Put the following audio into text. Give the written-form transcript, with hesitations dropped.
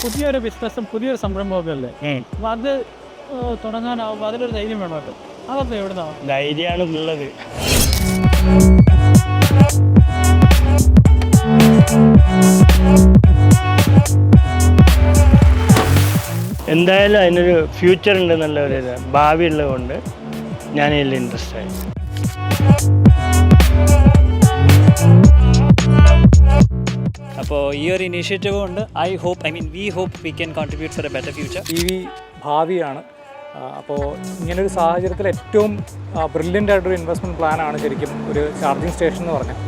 പുതിയൊരു ബിസിനസ്സും പുതിയൊരു സംരംഭമൊക്കെ അല്ലേ? അപ്പോൾ അത് തുടങ്ങാനാവുമ്പോൾ അതിലൊരു ധൈര്യം വേണമല്ലോ. അതൊക്കെ എവിടുന്നാണ്? ധൈര്യമാണ് ഉള്ളത്. എന്തായാലും അതിനൊരു ഫ്യൂച്ചർ ഉണ്ട് എന്നുള്ള ഒരു ഭാവി ഉള്ളതുകൊണ്ട് ഞാൻ ഇതിൽ ഇൻട്രസ്റ്റ് ആയി. അപ്പോൾ ഈ ഒരു ഇനീഷ്യേറ്റീവ് കൊണ്ട് we hope we can contribute for a better future. EV ഭാവിയാണ്. അപ്പോൾ ഇങ്ങനൊരു സാഹചര്യത്തിൽ ഏറ്റവും ബ്രില്യൻ്റ് ആയിട്ടൊരു ഇൻവെസ്റ്റ്മെൻറ്റ് പ്ലാനാണ് ശരിക്കും ഒരു ചാർജിങ് സ്റ്റേഷൻ എന്ന് പറഞ്ഞാൽ.